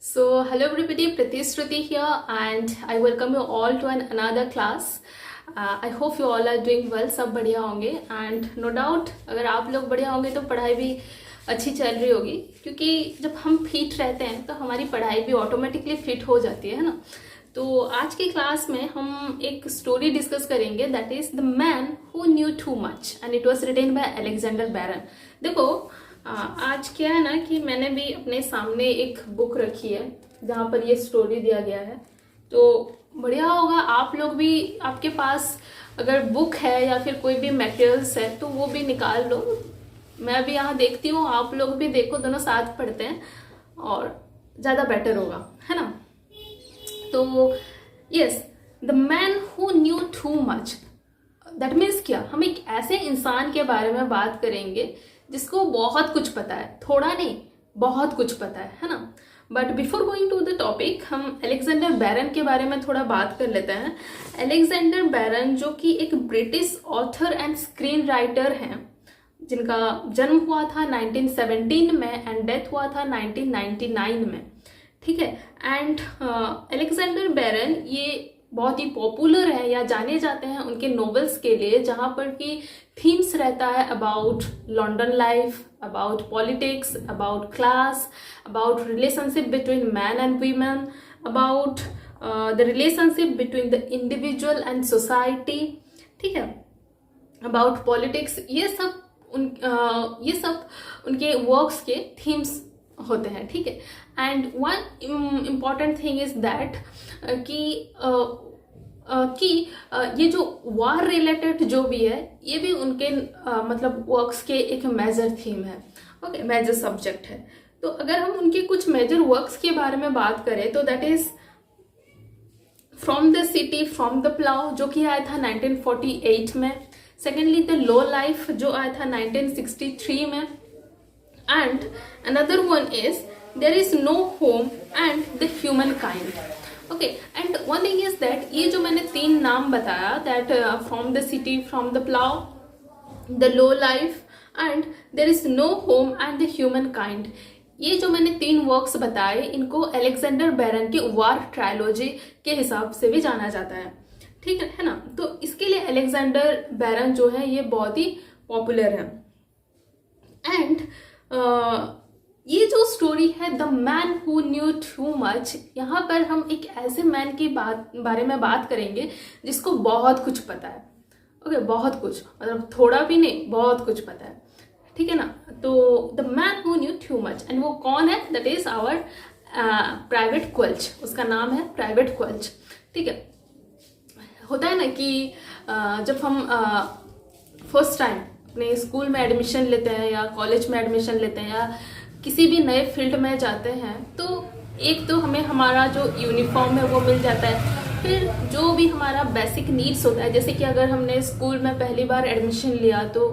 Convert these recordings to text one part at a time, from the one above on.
Hello everybody, Priti Shruti here and I welcome you all to another class. I hope you all are doing well, सब बढ़िया होंगे and no doubt अगर आप लोग बढ़िया होंगे तो पढ़ाई भी अच्छी चल रही होगी, क्योंकि जब हम फिट रहते हैं तो हमारी पढ़ाई भी ऑटोमेटिकली फिट हो जाती है ना। तो आज की क्लास में हम एक स्टोरी डिस्कस करेंगे, that is the man who knew too much and it was written by Alexander Baron. देखो आज क्या है ना कि मैंने भी अपने सामने एक बुक रखी है जहाँ पर ये स्टोरी दिया गया है, तो बढ़िया होगा आप लोग भी, आपके पास अगर बुक है या फिर कोई भी मटेरियल्स है तो वो भी निकाल लो। मैं भी यहाँ देखती हूँ, आप लोग भी देखो, दोनों साथ पढ़ते हैं और ज़्यादा बेटर होगा, है ना। तो yes, the man who knew too much, that means क्या, हम एक ऐसे इंसान के बारे में बात करेंगे जिसको बहुत कुछ पता है, थोड़ा नहीं बहुत कुछ पता है ना। But before going to the topic, हम अलेक्जेंडर बैरन के बारे में थोड़ा बात कर लेते हैं। अलेक्जेंडर बैरन जो कि एक British author and screen writer हैं, जिनका जन्म हुआ था 1917 में एंड डेथ हुआ था 1999 में, ठीक है। एंड अलेक्जेंडर बैरन ये बहुत ही पॉपुलर है या जाने जाते हैं उनके नॉवेल्स के लिए, जहाँ पर कि थीम्स रहता है about London life, about politics, about class, about relationship between man and women, about the relationship between the individual and society, ठीक है, अबाउट पॉलिटिक्स। ये सब उनके वर्क्स के थीम्स होते हैं, ठीक है। And one important thing is that कि ये जो वार रिलेटेड जो भी है ये भी उनके मतलब वर्क्स के एक मेजर थीम है, ओके, मेजर सब्जेक्ट है। तो अगर हम उनके कुछ मेजर वर्क्स के बारे में बात करें तो that is from the city from the plough, जो कि आया था 1948 में। सेकेंडली द लो लाइफ जो आया था 1963 में। And another one is there is no home and the human kind, okay. And one thing is that ये जो मैंने तीन नाम बताया, that from the city from the plough, the low life and there is no home and the human kind, ये जो मैंने तीन वर्क्स बताए इनको अलेक्जेंडर बैरन के वार ट्रायलॉजी के हिसाब से भी जाना जाता है, ठीक है ना। तो इसके लिए अलेक्जेंडर बैरन जो है ये बहुत ही पॉपुलर है। एंड ये जो स्टोरी है the man who knew too much, यहाँ पर हम एक ऐसे मैन की बारे में बात करेंगे जिसको बहुत कुछ पता है, ओके, बहुत कुछ, मतलब थोड़ा भी नहीं, बहुत कुछ पता है, ठीक है ना। तो the man who knew too much, and वो कौन है, दैट इज आवर प्राइवेट क्वेल्च, उसका नाम है प्राइवेट क्वेल्च, ठीक है। होता है ना कि जब हम फर्स्ट टाइम अपने स्कूल में एडमिशन लेते हैं या कॉलेज में एडमिशन लेते हैं या किसी भी नए फील्ड में जाते हैं, तो एक तो हमें हमारा जो यूनिफॉर्म है वो मिल जाता है, फिर जो भी हमारा बेसिक नीड्स होता है, जैसे कि अगर हमने स्कूल में पहली बार एडमिशन लिया तो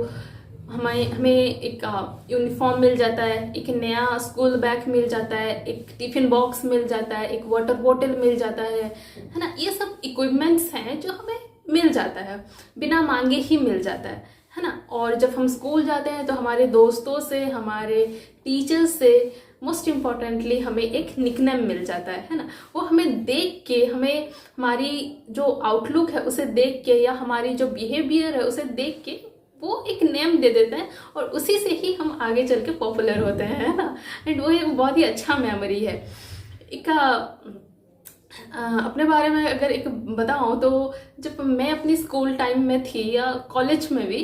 हमें एक यूनिफॉर्म मिल जाता है, एक नया स्कूल बैग मिल जाता है, एक टिफिन बॉक्स मिल जाता है, एक वाटर बॉटल मिल जाता है ना। ये सब इक्विपमेंट्स हैं जो हमें मिल जाता है, बिना मांगे ही मिल जाता है ना। और जब हम स्कूल जाते हैं तो हमारे दोस्तों से, हमारे टीचर्स से, मोस्ट इम्पॉर्टेंटली हमें एक निकनेम मिल जाता है ना। वो हमें देख के, हमें हमारी जो आउटलुक है उसे देख के या हमारी जो बिहेवियर है उसे देख के वो एक नेम दे देते हैं और उसी से ही हम आगे चल के पॉपुलर होते हैं, है ना। एंड वो एक बहुत ही अच्छा मेमोरी है। एक अपने बारे में अगर एक बताऊं तो जब मैं अपनी स्कूल टाइम में थी या कॉलेज में भी,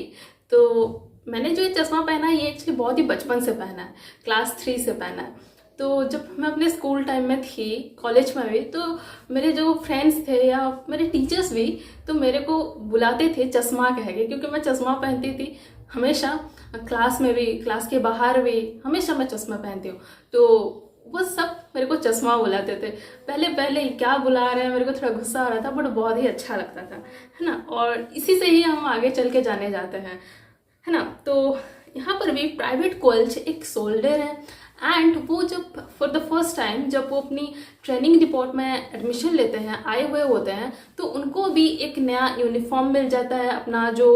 तो मैंने जो ये चश्मा पहना है ये एक्चुअली बहुत ही बचपन से पहना है, क्लास 3 से पहना है। तो जब मैं अपने स्कूल टाइम में थी, कॉलेज में भी, तो मेरे जो फ्रेंड्स थे या मेरे टीचर्स भी तो मेरे को बुलाते थे चश्मा कह के, क्योंकि मैं चश्मा पहनती थी हमेशा, क्लास में भी, क्लास के बाहर भी, हमेशा मैं चश्मा पहनती हूँ। तो वो सब मेरे को चश्मा बुलाते थे। पहले पहले क्या बुला रहे हैं, मेरे को थोड़ा गुस्सा आ रहा था, बट बहुत ही अच्छा लगता था, है ना। और इसी से ही हम आगे चल के जाने जाते हैं, है ना। तो यहाँ पर भी प्राइवेट कॉलेज एक सोल्जर है एंड वो जब फॉर द फर्स्ट टाइम जब वो अपनी ट्रेनिंग डिपोर्ट में एडमिशन लेते हैं, आए हुए होते हैं, तो उनको भी एक नया यूनिफॉर्म मिल जाता है, अपना जो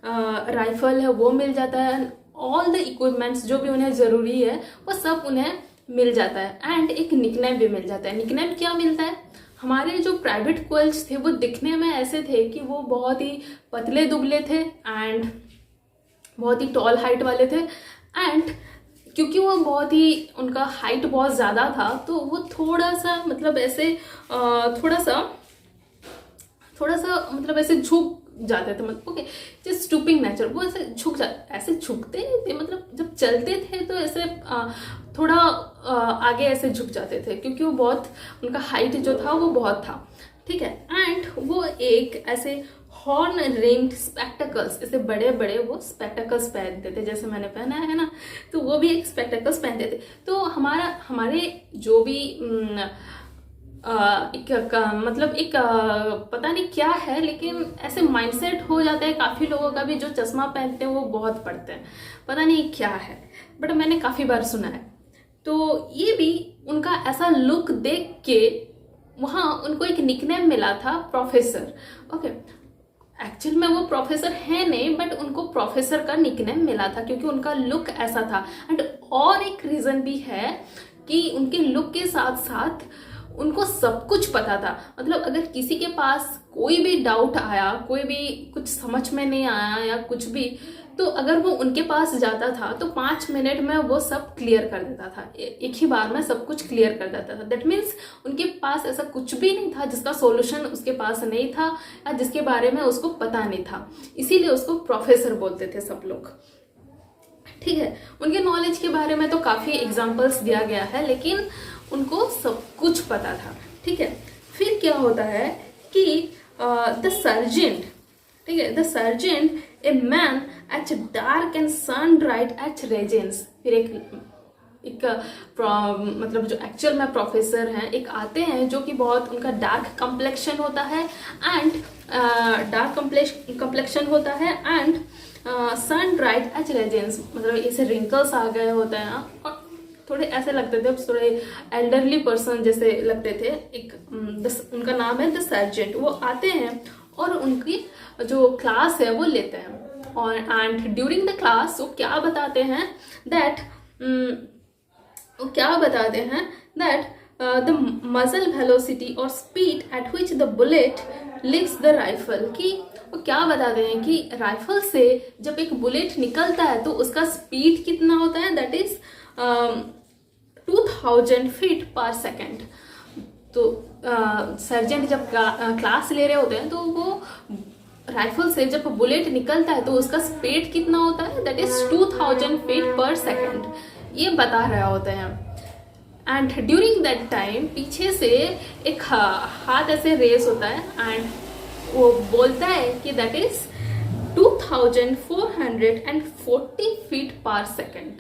राइफल है वो मिल जाता है, ऑल द इक्विपमेंट्स जो भी उन्हें ज़रूरी है वो सब उन्हें मिल जाता है एंड एक निकनेम भी मिल जाता है। निकनेम क्या मिलता है, हमारे जो प्राइवेट क्वेल्स थे वो दिखने में ऐसे थे कि वो बहुत ही पतले दुबले थे एंड बहुत ही टॉल हाइट वाले थे, एंड क्योंकि वो बहुत ही उनका हाइट बहुत ज़्यादा था तो वो थोड़ा सा मतलब ऐसे थोड़ा सा मतलब ऐसे झुक जाते थे, मतलब ओके जस्ट स्टूपिंग नेचर, वो ऐसे ऐसे झुकते नहीं थे, मतलब जब चलते थे तो ऐसे थोड़ा आगे ऐसे झुक जाते थे क्योंकि वो बहुत उनका हाइट जो था वो बहुत था, ठीक है। एंड वो एक ऐसे हॉर्न रिंग्ड स्पेक्टेकल्स, ऐसे बड़े बड़े वो स्पेक्टेकल्स पहनते थे, जैसे मैंने पहना है ना, तो वो भी एक स्पेक्टेकल्स पहनते थे। तो हमारे जो भी मतलब एक पता नहीं क्या है, लेकिन ऐसे माइंडसेट हो जाता है काफ़ी लोगों का भी, जो चश्मा पहनते हैं वो बहुत पढ़ते हैं, पता नहीं क्या है, बट मैंने काफ़ी बार सुना है। तो ये भी उनका ऐसा लुक देख के वहाँ उनको एक निकनेम मिला था, प्रोफेसर। ओके, एक्चुअल में वो प्रोफेसर है नहीं, बट उनको प्रोफेसर का निकनेम मिला था क्योंकि उनका लुक ऐसा था। एंड और एक रीज़न भी है कि उनके लुक के साथ साथ उनको सब कुछ पता था, मतलब अगर किसी के पास कोई भी डाउट आया, कोई भी कुछ समझ में नहीं आया या कुछ भी, तो अगर वो उनके पास जाता था तो 5 मिनट में वो सब क्लियर कर देता था, एक ही बार में सब कुछ क्लियर कर देता था। दैट मीन्स उनके पास ऐसा कुछ भी नहीं था जिसका सॉल्यूशन उसके पास नहीं था या जिसके बारे में उसको पता नहीं था, इसीलिए उसको प्रोफेसर बोलते थे सब लोग, ठीक है। उनके नॉलेज के बारे में तो काफ़ी एग्जाम्पल्स दिया गया है, लेकिन उनको सब कुछ पता था, ठीक है। फिर क्या होता है कि द सर्जेंट, ठीक है, the sergeant a man at dark and sun dried at raisins. फिर एक मतलब जो एक्चुअल में प्रोफेसर हैं एक आते हैं जो कि बहुत उनका डार्क कम्प्लेक्शन होता है and and sun dried at raisins, मतलब ऐसे रिंकल्स आ गए होते हैं और थोड़े ऐसे लगते थे, थोड़े एल्डरली पर्सन जैसे लगते थे। उनका नाम है द सर्जेंट। वो आते हैं और उनकी जो क्लास है वो लेते हैं, और एंड ड्यूरिंग द क्लास वो क्या बताते हैं दैट द मजल वेलोसिटी और speed at which the bullet leaves the rifle, कि वो क्या बताते हैं कि राइफल से जब एक बुलेट निकलता है तो उसका स्पीड कितना होता है, दैट इज 2000 फीट पर सेकेंड। तो सर्जेंट जब क्लास ले रहे होते हैं तो वो राइफल से जब बुलेट निकलता है तो उसका स्पीड कितना होता है, दैट इज 2000 फीट पर सेकेंड, ये बता रहे होते हैं। एंड ड्यूरिंग दैट टाइम पीछे से एक हाथ ऐसे रेस होता है एंड वो बोलता है कि दैट इज 2440 फीट पर सेकेंड।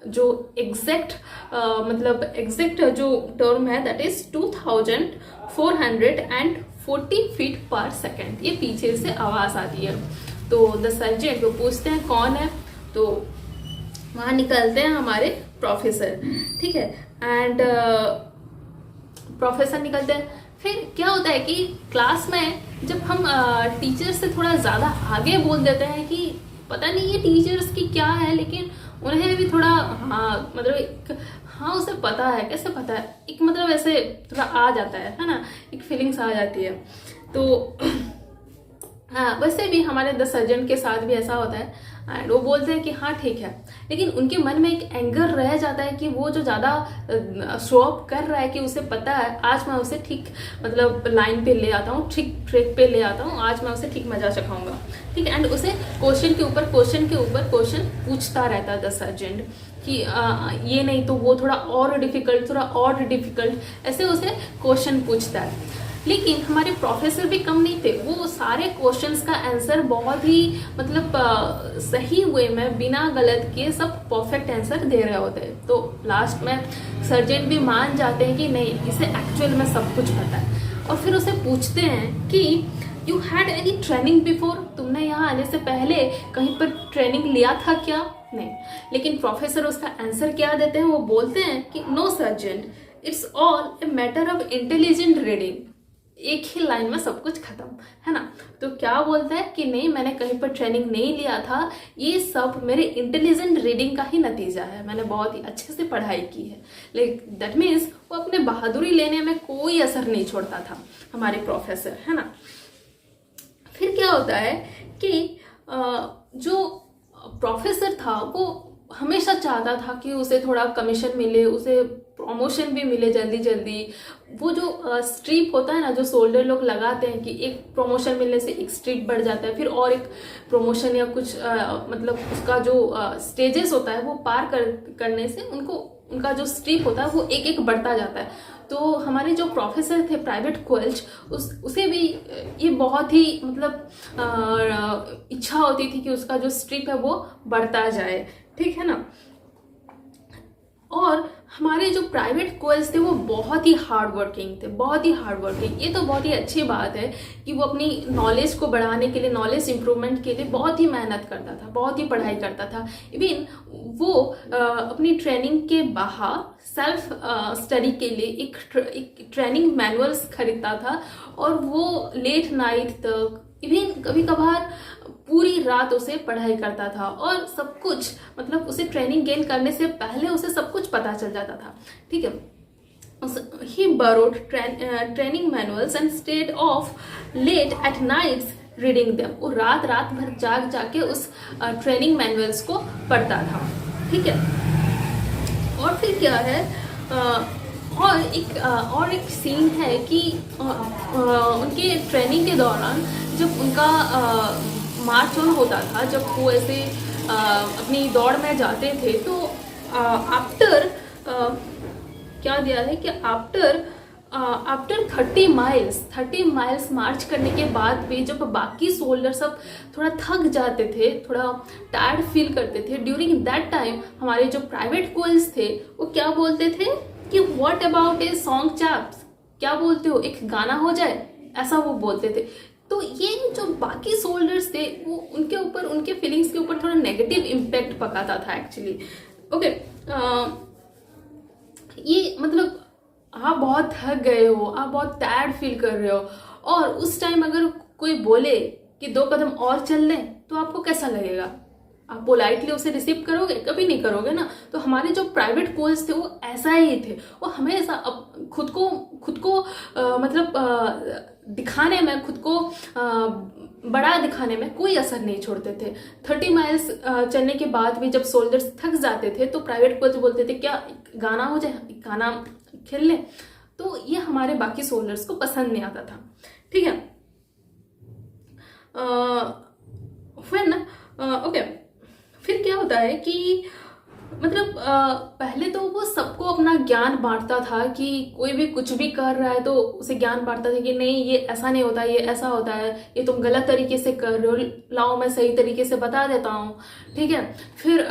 जो एग्जैक्ट मतलब एग्जैक्ट जो टर्म है दैट इज 2440 फीट पर सेकेंड। ये पीछे से आवाज आती है तो द सर्जेंट को पूछते हैं कौन है, तो वहां निकलते हैं हमारे प्रोफेसर, ठीक है। एंड प्रोफेसर निकलते हैं। फिर क्या होता है कि क्लास में जब हम टीचर से थोड़ा ज़्यादा आगे बोल देते हैं कि पता नहीं ये टीचर्स की क्या है, लेकिन उन्हें भी थोड़ा मतलब हाँ उसे पता है, कैसे पता है, एक मतलब ऐसे थोड़ा आ जाता है ना, एक फीलिंग्स आ जाती है। तो हाँ वैसे भी हमारे द सर्जन के साथ भी ऐसा होता है एंड वो बोलते हैं कि हाँ ठीक है, लेकिन उनके मन में एक एंगर रह जाता है कि वो जो ज़्यादा शो अप कर रहा है कि उसे पता है आज मैं उसे ठीक मतलब लाइन पे ले आता हूँ, ठीक ट्रैक पे ले आता हूँ, आज मैं उसे ठीक मजा चखाऊंगा, ठीक है। एंड उसे क्वेश्चन के ऊपर क्वेश्चन पूछता रहता है द सर्जेंट कि ये नहीं तो वो थोड़ा और डिफिकल्ट ऐसे उसे क्वेश्चन पूछता है। लेकिन हमारे प्रोफेसर भी कम नहीं थे, वो सारे क्वेश्चंस का आंसर बहुत ही मतलब सही वे में बिना गलत किए सब परफेक्ट आंसर दे रहे होते हैं। तो लास्ट में सर्जेंट भी मान जाते हैं कि नहीं इसे एक्चुअल में सब कुछ पता है, और फिर उसे पूछते हैं कि you had any training before, तुमने यहाँ आने से पहले कहीं पर ट्रेनिंग लिया था क्या? नहीं। लेकिन प्रोफेसर उसका आंसर क्या देते हैं, वो बोलते हैं कि no sergeant, it's all a matter of intelligent reading. एक ही लाइन में सब कुछ खत्म, है ना। तो क्या बोलता है कि नहीं, मैंने कहीं पर ट्रेनिंग नहीं लिया था, ये सब मेरे इंटेलिजेंट रीडिंग का ही नतीजा है, मैंने बहुत ही अच्छे से पढ़ाई की है। लेकिन दैट मीन्स वो अपने बहादुरी लेने में कोई असर नहीं छोड़ता था हमारे प्रोफेसर, है ना। फिर क्या होता है कि जो प्रोफेसर था वो हमेशा चाहता था कि उसे थोड़ा कमीशन मिले, उसे प्रमोशन भी मिले जल्दी जल्दी। वो जो स्ट्रीप होता है ना, जो सोल्डर लोग लगाते हैं कि एक प्रमोशन मिलने से एक स्ट्रीप बढ़ जाता है, फिर और एक प्रमोशन या कुछ मतलब उसका जो स्टेजेस होता है वो पार करने से उनका जो स्ट्रीप होता है वो एक एक बढ़ता जाता है। तो हमारे जो प्रोफेसर थे प्राइवेट क्वेल्च, उसे भी ये बहुत ही मतलब इच्छा होती थी कि उसका जो स्ट्रीप है वो बढ़ता जाए, ठीक है ना। और हमारे जो प्राइवेट क्वेल्स थे वो बहुत ही हार्ड वर्किंग थे, बहुत ही हार्ड वर्किंग। ये तो बहुत ही अच्छी बात है कि वो अपनी नॉलेज को बढ़ाने के लिए, नॉलेज इंप्रूवमेंट के लिए बहुत ही मेहनत करता था, बहुत ही पढ़ाई करता था। इवन वो अपनी ट्रेनिंग के बाहर सेल्फ स्टडी के लिए एक ट्रेनिंग मैनुअल्स खरीदता था, और वो लेट नाइट तक, इवन कभी कभार पूरी रात उसे पढ़ाई करता था, और सब कुछ मतलब उसे ट्रेनिंग गेन करने से पहले उसे सब कुछ पता चल जाता था, ठीक है। He borrowed training manuals and stayed up late at nights reading them. वो रात भर जाग जाके उस ट्रेनिंग मैनुअल्स को पढ़ता था, ठीक है। और फिर क्या है, और एक सीन है कि उनके ट्रेनिंग के दौरान जब उनका मार्च ऑन होता था, जब वो ऐसे अपनी दौड़ में जाते थे, तो आफ्टर क्या दिया है कि आफ्टर 30 माइल्स मार्च करने के बाद भी जब बाकी सोल्जर सब थोड़ा थक जाते थे, थोड़ा टायर्ड फील करते थे, ड्यूरिंग दैट टाइम हमारे जो प्राइवेट क्वेल्स थे वो क्या बोलते थे कि what about a song chaps, क्या बोलते हो, एक गाना हो जाए, ऐसा वो बोलते थे। तो ये जो बाकी सोल्जर्स थे वो उनके ऊपर, उनके फीलिंग्स के ऊपर थोड़ा नेगेटिव इम्पैक्ट पकाता था एक्चुअली, ओके। ये मतलब आप बहुत थक गए हो, आप बहुत टायर्ड फील कर रहे हो, और उस टाइम अगर कोई बोले कि 2 कदम और चल लें, तो आपको कैसा लगेगा? आप पोलाइटली उसे रिसीव करोगे? कभी नहीं करोगे ना। तो हमारे जो प्राइवेट कोल्स थे वो ऐसा ही थे, वो हमेशा खुद को मतलब दिखाने में, खुद को बड़ा दिखाने में कोई असर नहीं छोड़ते थे। 30 माइल्स चलने के बाद भी जब सोल्जर्स थक जाते थे तो प्राइवेट कोल्स बोलते थे क्या गाना हो जाए, गाना खेल ले। तो ये हमारे बाकी सोल्जर्स को पसंद नहीं आता था, ठीक है। फिर क्या होता है कि मतलब पहले तो वो सबको अपना ज्ञान बांटता था, कि कोई भी कुछ भी कर रहा है तो उसे ज्ञान बांटता था कि नहीं ये ऐसा नहीं होता, ये ऐसा होता है, ये तुम गलत तरीके से कर रहे हो, लाओ मैं सही तरीके से बता देता हूँ, ठीक है। फिर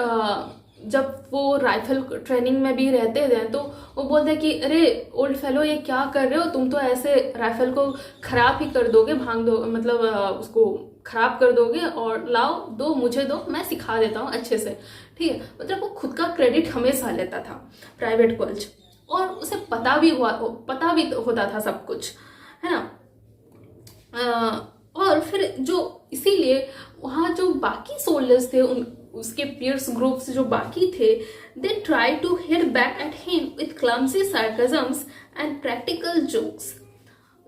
जब वो राइफल ट्रेनिंग में भी रहते थे तो वो बोलते कि अरे ओल्ड फेलो ये क्या कर रहे हो, तुम तो ऐसे राइफल को खराब ही कर दोगे, भांग दो, मतलब उसको खराब कर दोगे, और लाओ मुझे दो, मैं सिखा देता हूँ अच्छे से, ठीक है। मतलब वो खुद का क्रेडिट हमेशा लेता था प्राइवेट कोच, और उसे पता भी होता था सब कुछ, है ना। और फिर जो इसीलिए वहाँ जो बाकी सोल्जर्स थे, उसके पीयर्स ग्रुप्स जो बाकी थे, they try to hit back at him with clumsy sarcasms and practical jokes.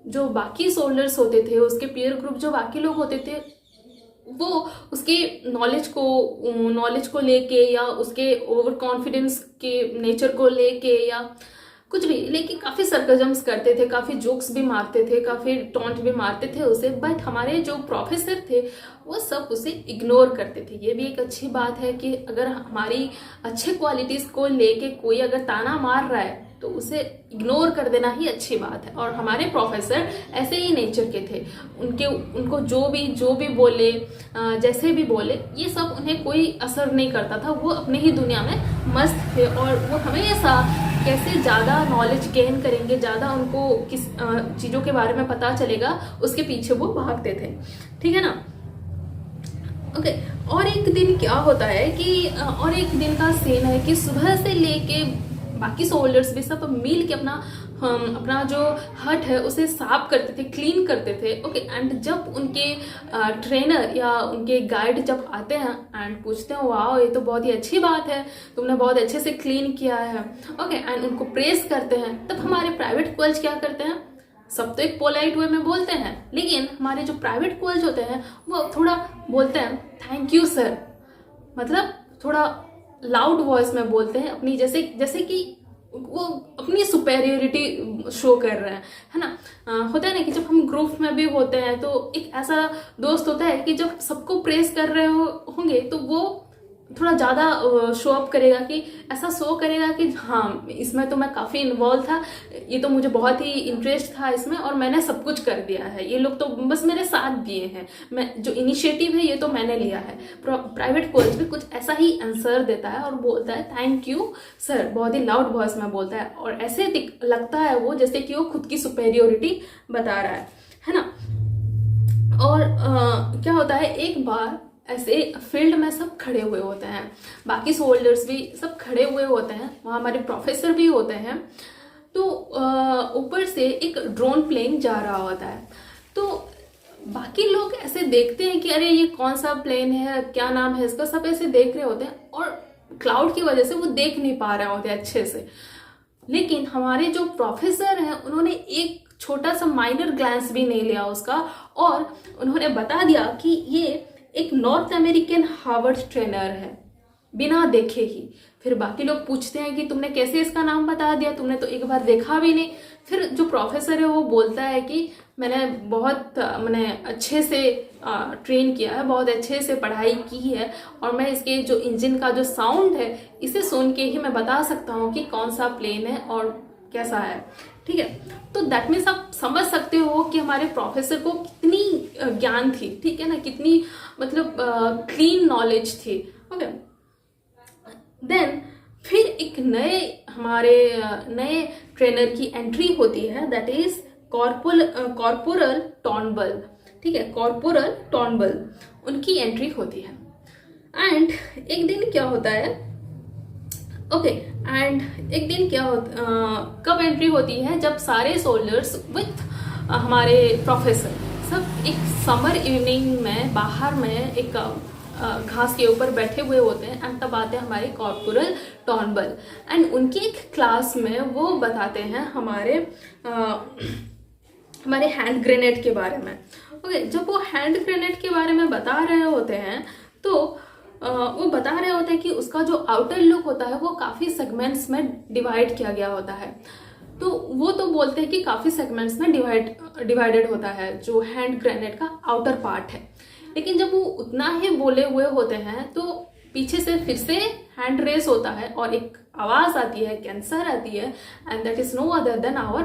जो बाकी सोल्जर्स होते थे, उसके पीयर ग्रुप जो बाकी लोग होते थे, वो उसके नॉलेज को लेके, या उसके ओवर कॉन्फिडेंस के नेचर को लेके, या कुछ भी लेके काफ़ी सरकजम्स करते थे, काफ़ी जोक्स भी मारते थे, काफ़ी टॉन्ट भी मारते थे उसे। बट हमारे जो प्रोफेसर थे वो सब उसे इग्नोर करते थे। ये भी एक अच्छी बात है कि अगर हमारी अच्छे क्वालिटीज़ को लेके कोई अगर ताना मार रहा है तो उसे इग्नोर कर देना ही अच्छी बात है। और हमारे प्रोफेसर ऐसे ही नेचर के थे, उनको जो भी बोले, जैसे भी बोले, ये सब उन्हें कोई असर नहीं करता था। वो अपने ही दुनिया में मस्त थे, और वो हमेशा कैसे ज़्यादा नॉलेज गेन करेंगे, ज़्यादा उनको किस चीज़ों के बारे में पता चलेगा, उसके पीछे वो भागते थे, ठीक है ना। ओके, और एक दिन क्या होता है कि और एक दिन का सीन है कि सुबह से लेके बाकी सोल्जर्स भी सब मिल के अपना जो हट है उसे साफ करते थे, क्लीन करते थे। ओके, एंड जब उनके ट्रेनर या उनके गाइड जब आते हैं एंड पूछते हैं वाह ये तो बहुत ही अच्छी बात है, तुमने बहुत अच्छे से क्लीन किया है, ओके, एंड उनको प्रेस करते हैं, तब हमारे प्राइवेट कॉलेज क्या करते हैं, सब तो एक पोलाइट वे में बोलते हैं, लेकिन हमारे जो प्राइवेट कॉलेज होते हैं वो थोड़ा बोलते हैं थैंक यू सर, मतलब थोड़ा लाउड वॉइस में बोलते हैं, अपनी जैसे कि वो अपनी सुपेरियोरिटी शो कर रहे हैं, है ना। होता है ना कि जब हम ग्रुप में भी होते हैं तो एक ऐसा दोस्त होता है कि जब सबको प्रेस कर रहे होंगे तो वो थोड़ा ज़्यादा शो अप करेगा, कि ऐसा शो करेगा कि हाँ इसमें तो मैं काफ़ी इन्वॉल्व था, ये तो मुझे बहुत ही इंटरेस्ट था इसमें और मैंने सब कुछ कर दिया है, ये लोग तो बस मेरे साथ दिए हैं, मैं जो इनिशिएटिव है ये तो मैंने लिया है। प्राइवेट कॉलेज में कुछ ऐसा ही आंसर देता है और बोलता है थैंक यू सर, बहुत ही लाउड वॉइस में बोलता है और ऐसे लगता है वो जैसे कि वो खुद की सुपेरियोरिटी बता रहा है ना। और क्या होता है, एक बार ऐसे फील्ड में सब खड़े हुए होते हैं, बाकी सोल्जर्स भी सब खड़े हुए होते हैं, वहाँ हमारे प्रोफेसर भी होते हैं, तो ऊपर से एक ड्रोन प्लेन जा रहा होता है, तो बाकी लोग ऐसे देखते हैं कि अरे ये कौन सा प्लेन है, क्या नाम है इसका, सब ऐसे देख रहे होते हैं और क्लाउड की वजह से वो देख नहीं पा रहे होते अच्छे से। लेकिन हमारे जो प्रोफेसर हैं उन्होंने एक छोटा सा माइनर ग्लैंस भी नहीं लिया उसका और उन्होंने बता दिया कि ये एक नॉर्थ अमेरिकन हार्वर्ड ट्रेनर है, बिना देखे ही। फिर बाकी लोग पूछते हैं कि तुमने कैसे इसका नाम बता दिया, तुमने तो एक बार देखा भी नहीं। फिर जो प्रोफेसर है वो बोलता है कि मैंने अच्छे से ट्रेन किया है, बहुत अच्छे से पढ़ाई की है और मैं इसके जो इंजन का जो साउंड है इसे सुन के ही मैं बता सकता हूँ कि कौन सा प्लेन है और कैसा है, ठीक है। तो दैट मीन्स आप समझ सकते हो कि हमारे प्रोफेसर को कितनी ज्ञान थी, ठीक है ना, कितनी मतलब क्लीन नॉलेज थी। ओके, देन फिर एक हमारे नए ट्रेनर की एंट्री होती है, दैट इज कॉर्पोरल टॉर्नबल, ठीक है, कॉर्पोरल टॉर्नबल उनकी एंट्री होती है। एंड एक दिन क्या होता है, ओके, एंड एक दिन क्या होता कब एंट्री होती है, जब सारे सोल्जर्स विथ हमारे प्रोफेसर सब एक समर इवनिंग में बाहर में एक घास के ऊपर बैठे हुए होते हैं एंड तब आते हैं हमारे कॉर्पोरल टॉर्नबल एंड उनकी एक क्लास में वो बताते हैं हमारे हैंड ग्रेनेड के बारे में। ओके, जब वो हैंड ग्रेनेड के बारे में बता रहे होते हैं तो वो बता रहे होते हैं कि उसका जो आउटर लुक होता है वो काफ़ी सेगमेंट्स में डिवाइड किया गया होता है। तो वो तो बोलते हैं कि काफ़ी सेगमेंट्स में डिवाइडेड होता है जो हैंड ग्रेनेड का आउटर पार्ट है। लेकिन जब वो उतना ही बोले हुए होते हैं तो पीछे से फिर से हैंड रेस होता है और एक आवाज़ आती है, कैंसर आती है, and that is no other than our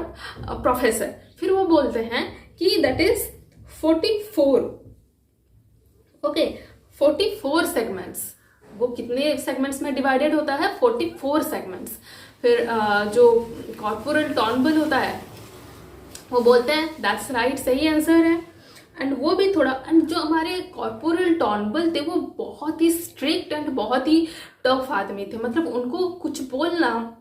professor. फिर वो बोलते हैं कि दैट इज 44, ओके, 44 सेगमेंट्स। वो कितने सेगमेंट्स में डिवाइडेड होता है, 44 सेगमेंट्स। फिर जो कॉर्पोरल टॉर्नबल होता है वो बोलते हैं दैट्स राइट, सही आंसर है। एंड वो भी थोड़ा, एंड जो हमारे कॉर्पोरल टॉर्नबल थे वो बहुत ही स्ट्रिक्ट एंड बहुत ही टफ आदमी थे, मतलब उनको कुछ बोलना,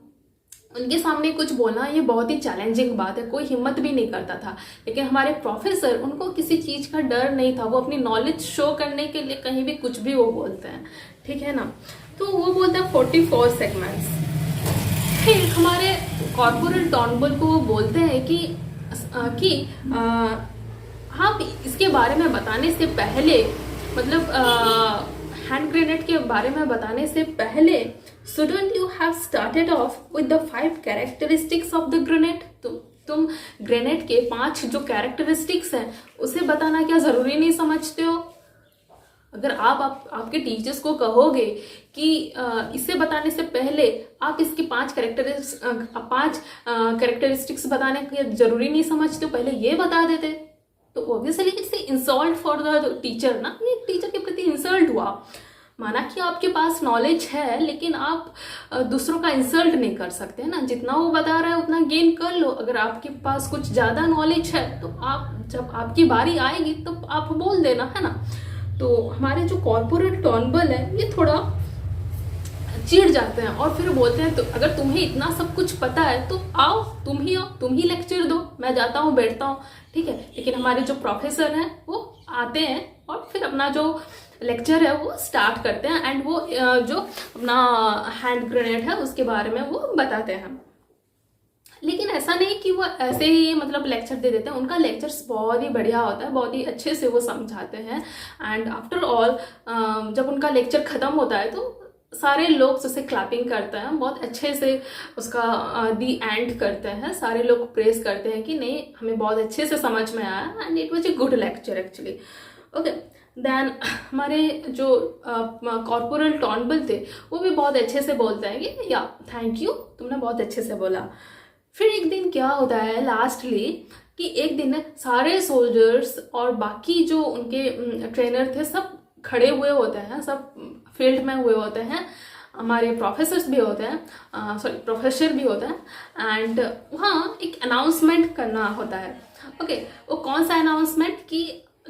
उनके सामने कुछ बोलना ये बहुत ही चैलेंजिंग बात है, कोई हिम्मत भी नहीं करता था। लेकिन हमारे प्रोफेसर, उनको किसी चीज़ का डर नहीं था, वो अपनी नॉलेज शो करने के लिए कहीं भी कुछ भी वो बोलते हैं, ठीक है ना। तो वो बोलते हैं 44 सेगमेंट्स। फिर हमारे कॉर्पोरल टॉर्नबल को वो बोलते हैं कि आप इसके बारे में बताने से पहले, मतलब हैंड ग्रेनेड के बारे में बताने से पहले, shouldn't you have started off with the 5 characteristics of the grenade? तुम ग्रेनेड के 5 जो कैरेक्टरिस्टिक्स हैं उसे बताना क्या जरूरी नहीं समझते हो? अगर आप आपके टीचर्स को कहोगे कि इसे बताने से पहले आप इसके 5 कैरेक्टरिस्टिक्स बताने के जरूरी नहीं समझते हो, पहले ये बता देते, तो obviously it's insult for the teacher ना, ये टीचर के प्रति इंसल्ट हुआ। माना कि आपके पास नॉलेज है लेकिन आप दूसरों का इंसल्ट नहीं कर सकते ना, जितना वो बता रहा है उतना गेन कर लो। अगर आपके पास कुछ ज़्यादा नॉलेज है तो आप, जब आपकी बारी आएगी तो आप बोल देना, है ना। तो हमारे जो कॉर्पोरल टॉर्नबल है ये थोड़ा चिढ़ जाते हैं और फिर बोलते हैं तो अगर तुम्हें इतना सब कुछ पता है तो आओ, तुम ही लेक्चर दो, मैं जाता हूँ बैठता हूँ, ठीक है। लेकिन हमारे जो प्रोफेसर हैं वो आते हैं और फिर अपना जो लेक्चर है वो स्टार्ट करते हैं एंड वो जो अपना हैंड ग्रेनेड है उसके बारे में वो बताते हैं। लेकिन ऐसा नहीं कि वो ऐसे ही मतलब लेक्चर दे देते हैं, उनका लेक्चर्स बहुत ही बढ़िया होता है, बहुत ही अच्छे से वो समझाते हैं। एंड आफ्टर ऑल जब उनका लेक्चर खत्म होता है तो सारे लोग उसे क्लैपिंग करते हैं, बहुत अच्छे से उसका दी एंड करते हैं, सारे लोग प्रेस करते हैं कि नहीं हमें बहुत अच्छे से समझ में आया and it was a good lecture actually. Okay, then हमारे जो कॉर्पोरल टॉनबल थे वो भी बहुत अच्छे से बोलते हैं कि या थैंक यू, तुमने बहुत अच्छे से बोला। फिर एक दिन क्या होता है लास्टली कि एक दिन सारे सोल्जर्स और बाकी जो उनके ट्रेनर थे सब खड़े हुए होते हैं, सब फील्ड में हुए होते हैं, हमारे प्रोफेसर्स भी होते हैं, प्रोफेसर भी होते हैं एंड वहाँ एक अनाउंसमेंट करना होता है। ओके, वो कौन सा अनाउंसमेंट कि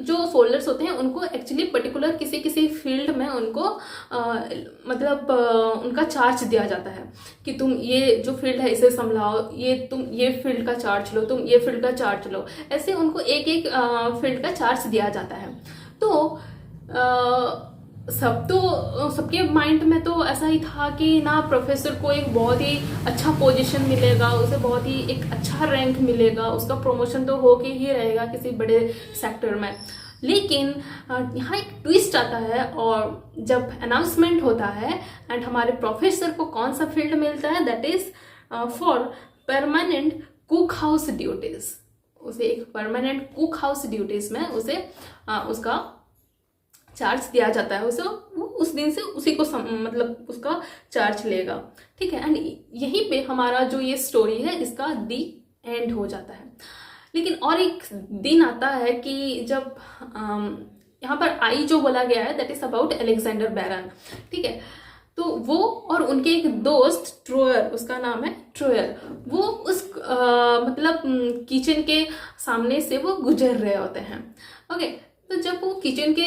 जो सोल्जर्स होते हैं उनको एक्चुअली पर्टिकुलर किसी किसी फील्ड में उनको मतलब उनका चार्ज दिया जाता है कि तुम ये जो फील्ड है इसे संभालो, तुम ये फील्ड का चार्ज लो, तुम ये फील्ड का चार्ज लो, ऐसे उनको एक एक फील्ड का चार्ज दिया जाता है। तो सबके माइंड में तो ऐसा ही था कि ना प्रोफेसर को एक बहुत ही अच्छा पोजीशन मिलेगा, उसे बहुत ही एक अच्छा रैंक मिलेगा, उसका प्रमोशन तो होके ही रहेगा किसी बड़े सेक्टर में। लेकिन यहाँ एक ट्विस्ट आता है और जब अनाउंसमेंट होता है एंड हमारे प्रोफेसर को कौन सा फील्ड मिलता है, that is for permanent cook house duties. उसे एक परमानेंट कुक हाउस ड्यूटीज में उसे उसका चार्ज दिया जाता है, उसे वो उस दिन से उसी को मतलब उसका चार्ज लेगा, ठीक है। एंड यहीं पे हमारा जो ये स्टोरी है इसका दी एंड हो जाता है। लेकिन और एक दिन आता है कि जब यहाँ पर आई जो बोला गया है दैट इज अबाउट अलेक्जेंडर बैरन, ठीक है। तो वो और उनके एक दोस्त ट्रोयर, उसका नाम है ट्रोयर, वो उस मतलब किचन के सामने से वो गुजर रहे होते हैं। ओके, तो जब वो किचन के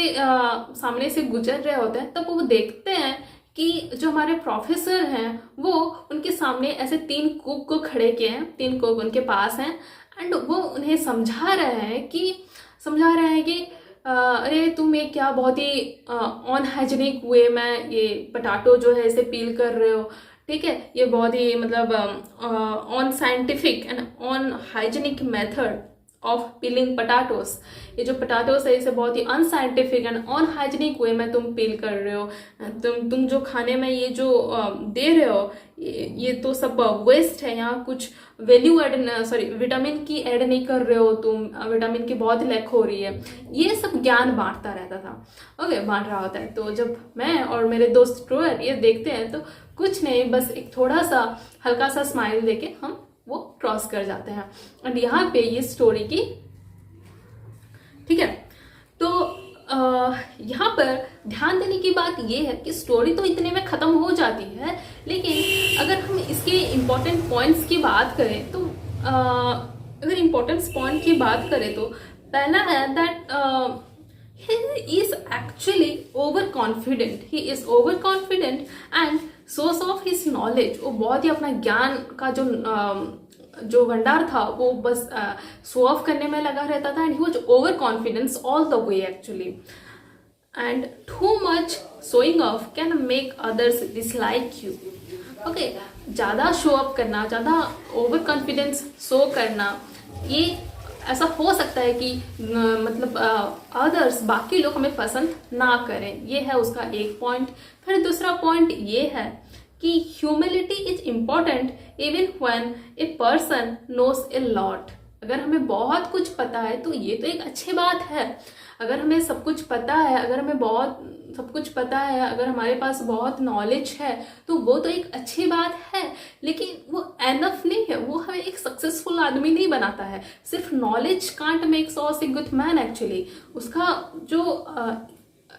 सामने से गुजर रहे होते हैं तब वो देखते हैं कि जो हमारे प्रोफेसर हैं वो उनके सामने ऐसे 3 कुक को खड़े किए हैं, 3 कुक उनके पास हैं एंड वो उन्हें समझा रहे हैं कि अरे तुम ये क्या बहुत ही अनहाइजीनिक वे में ये पोटैटो जो है इसे पील कर रहे हो, ठीक है। ये बहुत ही मतलब unscientific and unhygienic method of piling potatoes. ये जो पोटैटोस है इसे बहुत ही अनसाइंटिफिक एंड अनहाइजीनिक वे में तुम पील कर रहे हो, तुम जो खाने में ये जो दे रहे हो ये तो सब वेस्ट है, यहाँ कुछ वैल्यू विटामिन की ऐड नहीं कर रहे हो तुम, विटामिन की बहुत लैक हो रही है। ये सब ज्ञान बांटता रहता था, ओके, बांट रहा होता है। तो जब मैं और मेरे दोस्त ट्रोयर ये देखते हैं तो कुछ नहीं, बस एक थोड़ा सा हल्का सा स्माइल देके हम वो क्रॉस कर जाते हैं एंड यहाँ पे ये स्टोरी की, ठीक है। तो यहाँ पर ध्यान देने की बात ये है कि स्टोरी तो इतने में खत्म हो जाती है, लेकिन अगर हम इसके इम्पोर्टेंट पॉइंट्स की बात करें तो अगर इम्पोर्टेंट पॉइंट की बात करें तो पहला है that he is actually overconfident. He is overconfident and source of his knowledge, वो बहुत ही अपना ज्ञान का जो भंडार था वो बस शो ऑफ करने में लगा रहता था and he was over confidence all the way actually. And too much showing off can make others dislike you. Okay, ज़्यादा शो ऑफ करना, ज़्यादा ओवर कॉन्फिडेंस शो करना, ये ऐसा हो सकता है कि मतलब अदर्स बाकी लोग हमें पसंद ना करें, ये है उसका एक पॉइंट। फिर दूसरा पॉइंट ये है कि humility is important even when a person knows a lot. अगर हमें बहुत कुछ पता है तो ये तो एक अच्छी बात है, अगर हमें सब कुछ पता है, अगर हमें बहुत सब कुछ पता है, अगर हमारे पास बहुत नॉलेज है तो वो तो एक अच्छी बात है, लेकिन वो एनफ नहीं है, वो हमें एक सक्सेसफुल आदमी नहीं बनाता है। सिर्फ knowledge can't makes us a good man actually. उसका जो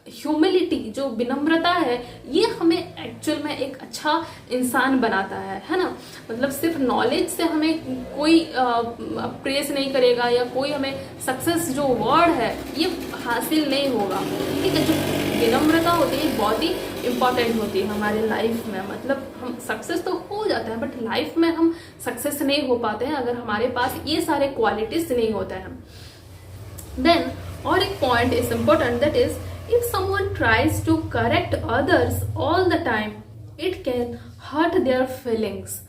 ह्यूमिलिटी, जो विनम्रता है, ये हमें एक्चुअल में एक अच्छा इंसान बनाता है ना। मतलब सिर्फ नॉलेज से हमें कोई प्रेस नहीं करेगा या कोई हमें सक्सेस जो वर्ड है ये हासिल नहीं होगा, ठीक है। जो विनम्रता होती है बहुत ही इम्पॉर्टेंट होती है हमारे लाइफ में। मतलब हम सक्सेस तो हो जाते हैं बट लाइफ में हम सक्सेस नहीं हो पाते हैं अगर हमारे पास ये सारे क्वालिटीज नहीं होते हैं। देन और एक point is important, that is if someone tries to correct others all the time it can hurt their feelings.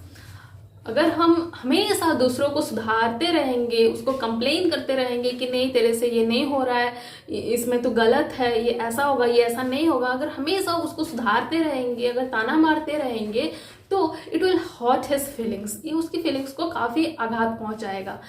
अगर हम हमेशा दूसरों को सुधारते रहेंगे, उसको कंप्लेन करते रहेंगे कि नहीं तेरे से ये नहीं हो रहा है, इसमें तो गलत है, ये ऐसा होगा, ये ऐसा नहीं होगा, अगर हमेशा उसको सुधारते रहेंगे, अगर ताना मारते रहेंगे तो it will hurt his feelings, ये उसकी फीलिंग्स को काफी आघात पहुंचाएगा।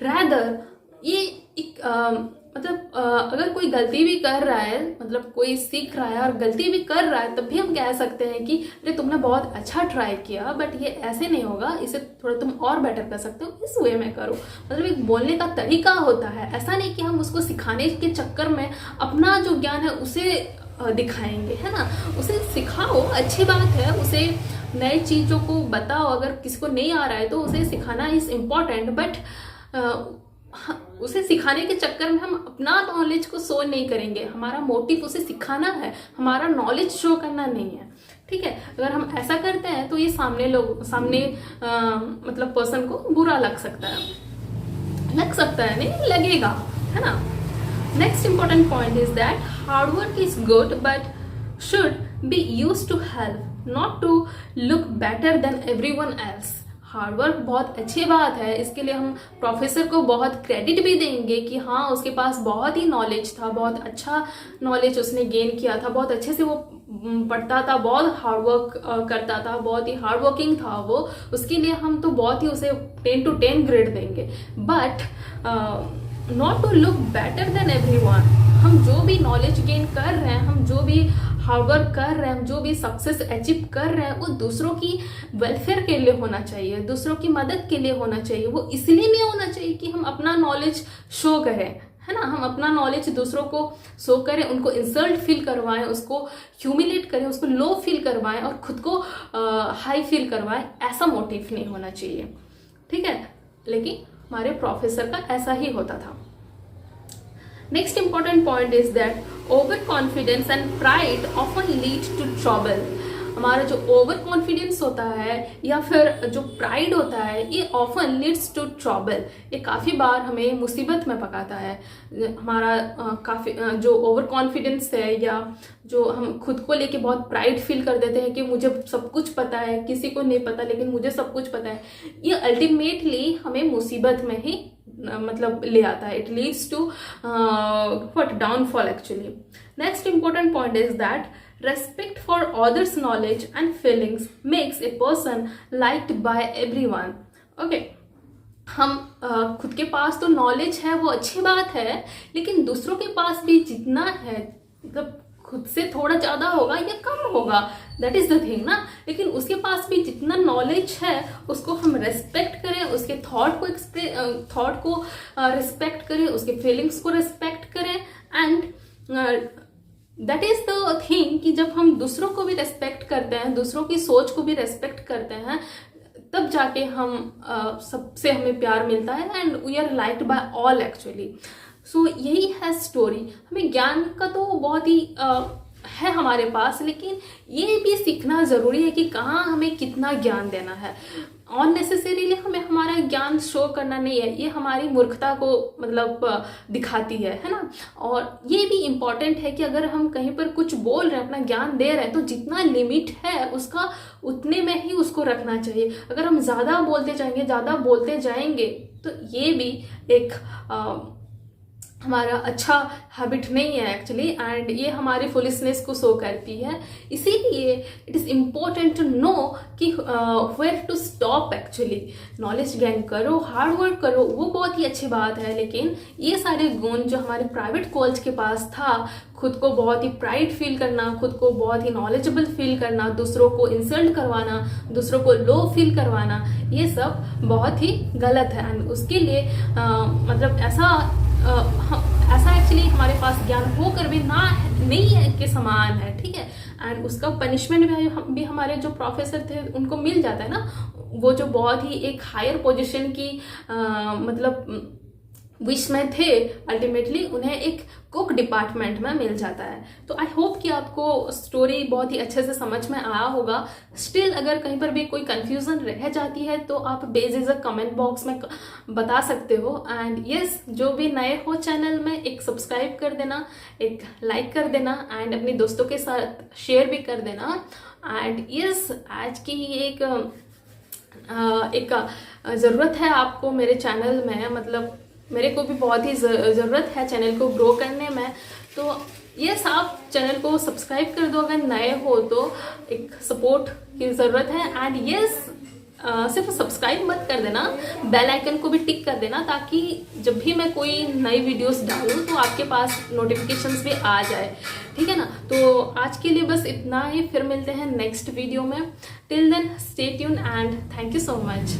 रैदर ये एक मतलब अगर कोई गलती भी कर रहा है, मतलब कोई सीख रहा है और गलती भी कर रहा है, तब भी हम कह सकते हैं कि अरे तुमने बहुत अच्छा ट्राई किया बट ये ऐसे नहीं होगा, इसे थोड़ा तुम और बेटर कर सकते हो, इस वे में करो। मतलब एक बोलने का तरीका होता है, ऐसा नहीं कि हम उसको सिखाने के चक्कर में अपना जो ज्ञान है उसे दिखाएंगे, है ना। उसे सिखाओ, अच्छी बात है, उसे नई चीजों को बताओ, अगर किसी को नहीं आ रहा है तो उसे सिखाना इज इम्पॉर्टेंट, बट उसे सिखाने के चक्कर में हम अपना नॉलेज को शो नहीं करेंगे। हमारा मोटिव उसे सिखाना है, हमारा नॉलेज शो करना नहीं है, ठीक है। अगर हम ऐसा करते हैं तो ये सामने मतलब पर्सन को बुरा लग सकता है, नहीं लगेगा, है ना। Next important point is that hard work is good but should be used to help, not to look better than everyone else. Hard work बहुत अच्छी बात है, इसके लिए हम प्रोफेसर को बहुत क्रेडिट भी देंगे कि हाँ उसके पास बहुत ही नॉलेज था, बहुत अच्छा नॉलेज उसने गेन किया था, बहुत अच्छे से वो पढ़ता था, बहुत हार्डवर्क करता था, बहुत ही हार्ड वर्किंग था वो, उसके लिए हम तो बहुत ही उसे 10 to 10 ग्रेड देंगे। But not to look better than everyone. हम जो भी नॉलेज गेन कर रहे हैं, हम जो भी हार्डवर्क कर रहे हैं, हम जो भी सक्सेस अचीव कर रहे हैं, वो दूसरों की वेलफेयर के लिए होना चाहिए, दूसरों की मदद के लिए होना चाहिए। वो इसलिए नहीं होना चाहिए कि हम अपना नॉलेज शो करें, है ना। हम अपना नॉलेज दूसरों को शो करें, उनको इंसल्ट फील करवाएं, उसको ह्यूमिलेट करें, उसको लो फील करवाएं और खुद को हाई फील करवाएं, ऐसा मोटिव नहीं होना चाहिए, ठीक है। लेकिन हमारे प्रोफेसर का ऐसा ही होता था। Next important point is that over confidence and pride often lead to trouble. हमारा जो ओवर कॉन्फिडेंस होता है या फिर जो प्राइड होता है, ये ऑफन लीड्स टू ट्रबल, ये काफ़ी बार हमें मुसीबत में पकाता है। हमारा काफ़ी जो ओवर कॉन्फिडेंस है या जो हम खुद को लेके बहुत प्राइड फील कर देते हैं कि मुझे सब कुछ पता है, किसी को नहीं पता लेकिन मुझे सब कुछ पता है, ये अल्टीमेटली हमें मुसीबत में ही मतलब ले आता है। It leads to what downfall actually. Next important point is that respect for others' knowledge and feelings makes a person liked by everyone. Okay, हम खुद के पास तो नॉलेज है वो अच्छी बात है, लेकिन दूसरों के पास भी जितना है, मतलब खुद से थोड़ा ज्यादा होगा या कम होगा, दैट इज द थिंग ना। लेकिन उसके पास भी जितना नॉलेज है उसको हम रेस्पेक्ट करें, उसके थॉट को रिस्पेक्ट करें, उसके फीलिंग्स को रिस्पेक्ट करें। And that is the thing कि जब हम दूसरों को भी रेस्पेक्ट करते हैं, दूसरों की सोच को भी रेस्पेक्ट करते हैं, तब जाके हम सबसे हमें प्यार मिलता है and we are liked by all actually. So यही है स्टोरी। हमें ज्ञान का तो बहुत ही है हमारे पास, लेकिन ये भी सीखना जरूरी है कि कहाँ हमें कितना ज्ञान देना है। अननेसेसरीली हमें हमारा ज्ञान शो करना नहीं है, ये हमारी मूर्खता को मतलब दिखाती है ना। और ये भी इम्पॉर्टेंट है कि अगर हम कहीं पर कुछ बोल रहे हैं, अपना ज्ञान दे रहे हैं, तो जितना लिमिट है उसका उतने में ही उसको रखना चाहिए। अगर हम ज़्यादा बोलते जाएंगे तो ये भी एक हमारा अच्छा हैबिट नहीं है एक्चुअली, एंड ये हमारी फुलिशनेस को शो करती है। इसीलिए it is important to know कि where to stop actually. Knowledge gain करो, हार्ड वर्क करो, वो बहुत ही अच्छी बात है, लेकिन ये सारे गुण जो हमारे प्राइवेट कॉलेज के पास था, खुद को बहुत ही प्राइड फील करना, खुद को बहुत ही नॉलेजेबल फील करना, दूसरों को इंसल्ट करवाना, दूसरों को लो फील करवाना, ये सब बहुत ही गलत है। एंड उसके लिए मतलब ऐसा एक्चुअली हमारे पास ज्ञान होकर भी नहीं है के समान है, ठीक है। एंड उसका पनिशमेंट भी हमारे जो प्रोफेसर थे उनको मिल जाता है ना। वो जो बहुत ही एक हायर पोजीशन की मतलब विश में थे, अल्टीमेटली उन्हें एक कुक डिपार्टमेंट में मिल जाता है। तो आई होप कि आपको स्टोरी बहुत ही अच्छे से समझ में आया होगा। स्टिल अगर कहीं पर भी कोई कंफ्यूजन रह जाती है तो आप बेझिझक कमेंट बॉक्स में बता सकते हो। एंड यस, जो भी नए हो चैनल में, एक सब्सक्राइब कर देना, एक लाइक कर देना एंड अपने दोस्तों के साथ शेयर भी कर देना। एंड यस, आज की एक ज़रूरत है आपको मेरे चैनल में, मतलब मेरे को भी बहुत ही ज़रूरत है चैनल को ग्रो करने में। तो यस, आप चैनल को सब्सक्राइब कर दो अगर नए हो तो, एक सपोर्ट की ज़रूरत है। एंड यस, सिर्फ सब्सक्राइब मत कर देना, बेल आइकन को भी टिक कर देना, ताकि जब भी मैं कोई नई वीडियोस डालूं तो आपके पास नोटिफिकेशंस भी आ जाए, ठीक है ना। तो आज के लिए बस इतना ही, फिर मिलते हैं नेक्स्ट वीडियो में। Till then stay tune and thank you so much.